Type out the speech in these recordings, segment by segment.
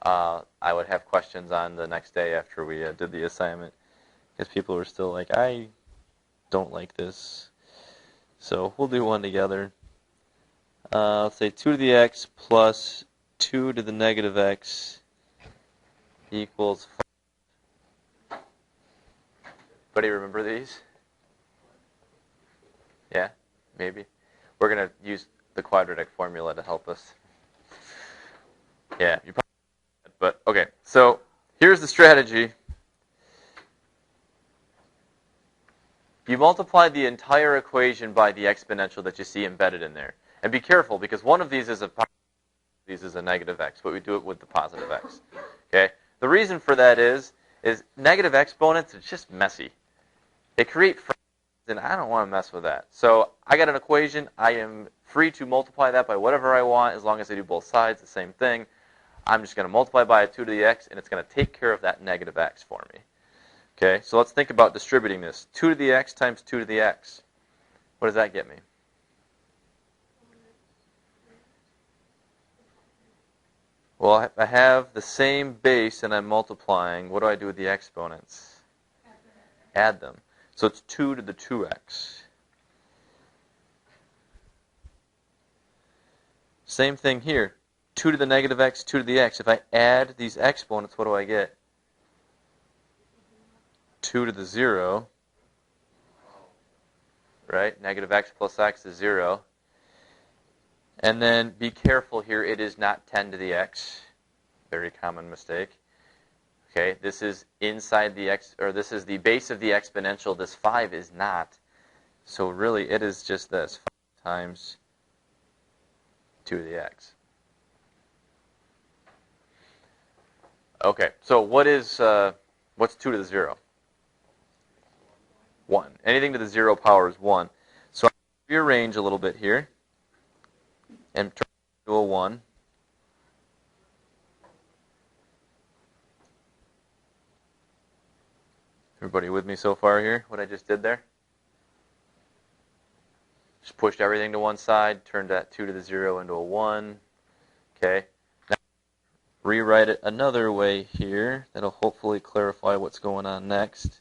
I would have questions on the next day after we did the assignment, because people were still like, I don't like this. So we'll do one together. Let's say 2 to the x plus 2 to the negative x equals 5. Anybody remember these? Yeah? Maybe? We're going to use the quadratic formula to help us. Yeah, you probably did, but okay. So here's the strategy. You multiply the entire equation by the exponential that you see embedded in there. And be careful, because one of these is a negative x, but we do it with the positive x. Okay? The reason for that is negative exponents, it's just messy. They create fractions, and I don't want to mess with that. So I got an equation. I am free to multiply that by whatever I want, as long as I do both sides the same thing. I'm just going to multiply by a 2 to the x, and it's going to take care of that negative x for me. Okay, so let's think about distributing this. 2 to the x times 2 to the x. What does that get me? Well, I have the same base, and I'm multiplying. What do I do with the exponents? Add them. So it's 2 to the 2x. Same thing here. 2 to the negative x, 2 to the x. If I add these exponents, what do I get? 2 to the 0. Right? Negative x plus x is 0. And then be careful here, it is not 10 to the x. Very common mistake. Okay, this is inside the x, or this is the base of the exponential. This 5 is not. So really, it is just this, 5 times 2 to the x. Okay, so what's 2 to the 0? 1. Anything to the 0 power is 1. So I'll rearrange a little bit here and turn it into a 1. Everybody with me so far here? What I just did there? Just pushed everything to one side, turned that 2 to the 0 into a 1. Okay. Now rewrite it another way here. That'll hopefully clarify what's going on next.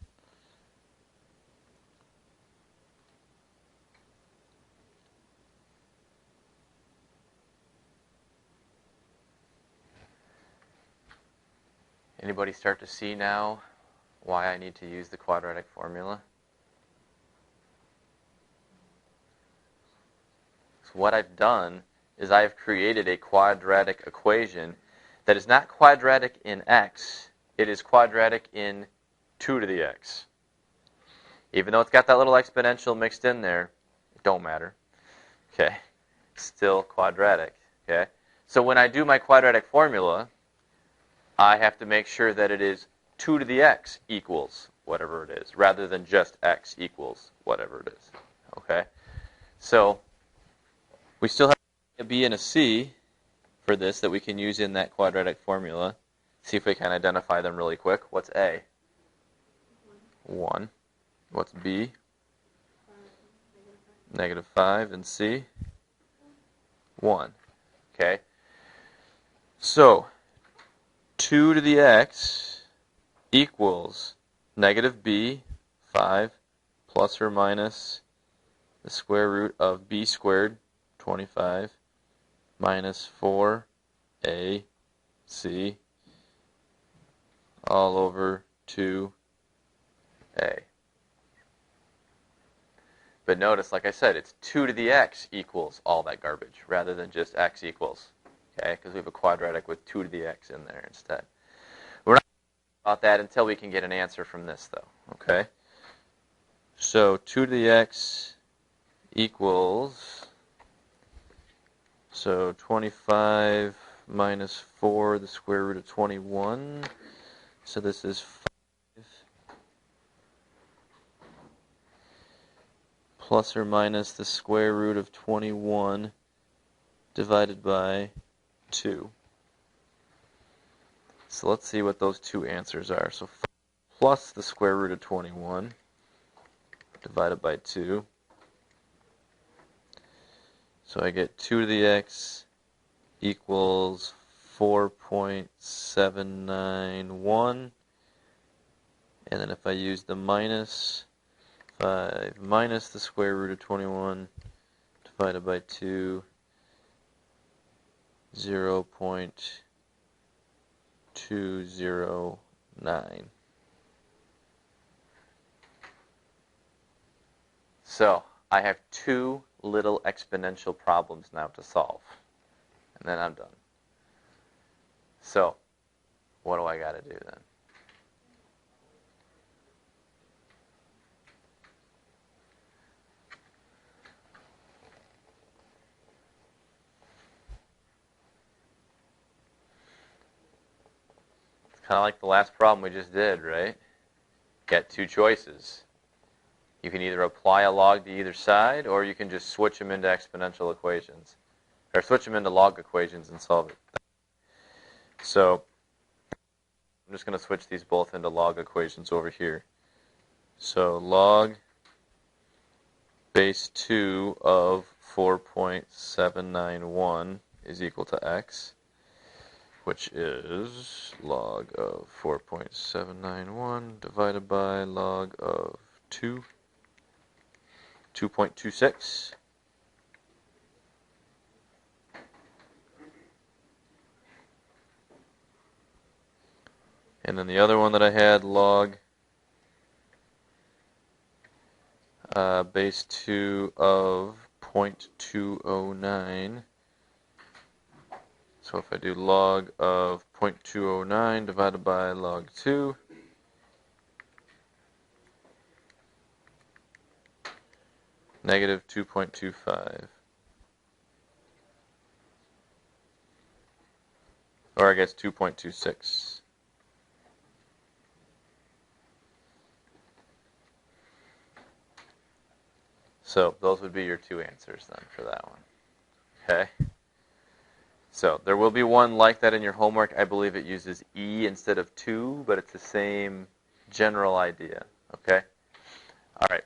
Anybody start to see now why I need to use the quadratic formula? So what I've done is I've created a quadratic equation that is not quadratic in x, it is quadratic in 2 to the x. Even though it's got that little exponential mixed in there, it don't matter. Okay, still quadratic. Okay, so when I do my quadratic formula, I have to make sure that it is 2 to the x equals whatever it is, rather than just x equals whatever it is. Okay, so we still have a b and a c for this that we can use in that quadratic formula. See if we can identify them really quick. What's a? 1. What's b? Negative 5. And c? 1. Okay, so 2 to the x equals negative b, 5, plus or minus the square root of b squared, 25, minus 4ac, all over 2a. But notice, like I said, it's 2 to the x equals all that garbage, rather than just x equals. Okay, because we have a quadratic with 2 to the x in there instead. We're not about that until we can get an answer from this, though. Okay, so 2 to the x equals, so 25 minus 4, the square root of 21. So this is 5 plus or minus the square root of 21 divided by 2. So let's see what those two answers are. So 5 plus the square root of 21 divided by 2. So I get 2 to the x equals 4.791. And then if I use the minus, 5 minus the square root of 21 divided by 2, 0.209. So I have two little exponential problems now to solve. And then I'm done. So what do I got to do then? It's kind of like the last problem we just did, right? Got two choices. You can either apply a log to either side, or you can just switch them into exponential equations. Or switch them into log equations and solve it. So I'm just going to switch these both into log equations over here. So log base 2 of 4.791 is equal to x, which is log of 4.791 divided by log of 2.26. And then the other one that I had, log base 2 of 0.209. So if I do log of 0.209 divided by log 2, negative 2.25. Or I guess 2.26. So those would be your two answers then for that one. Okay? So there will be one like that in your homework. I believe it uses E instead of 2, but it's the same general idea. Okay? All right.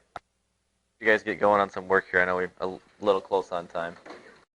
You guys get going on some work here. I know we're a little close on time.